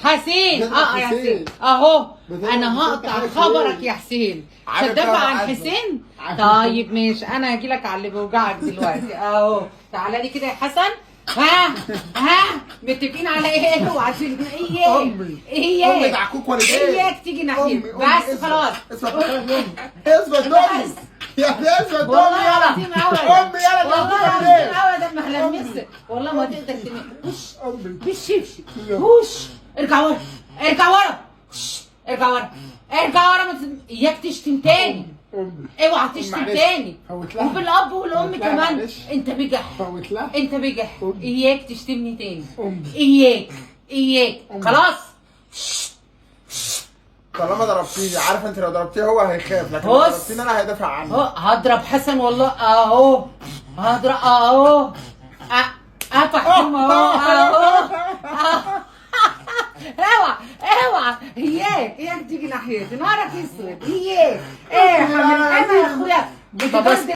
حسين جدع يا حسين. حسين اهو. بتدافع انا عن هقطع حسين. خبرك يا حسين. عارف هتدافع طبعا عن عارفة. حسين؟ عارفة. طيب ماشي، انا هجيلك على اللي بيوجعك دلوقتي اهو. تعالى لي كده يا حسن. ها متفقين على ايه؟ اوعى اياك امي اياك دعكوك والدين. اياك تيجي ناحيتي بس خلاص. اثبت امي اثبت امي بس. يا اثبت امي والله يلا العظيم ابدا. امي يلا والله دعكوك العظيم والدين. ابدا ما هلمسك. والله ما تقدر وش امي بالشبشب. وش ارجع ورا ارجع ورا. ارجع ورا ارجع ورا. اياك تشتم تاني. امي اوعى تشتم معلش. تاني. فوت لها. وبالاب والام فوت لها كمان. معلش. انت بجح فوت لها. انت بجح. أمي. اياك تشتمني تاني. امي اياك أمي. خلاص. طالما ضربتيني عارف انت لو ضربتيه هو هيخاف لكن لو بص. ضربتيني انا هيدافع عني. هضرب حسن والله اهو. هضرب اهو. افحم اهو. اوعى اوعى اياك تيجي ناحيتي. نهارك اسود اياك. ايه يا حبيبي انا يا اخويا بتبص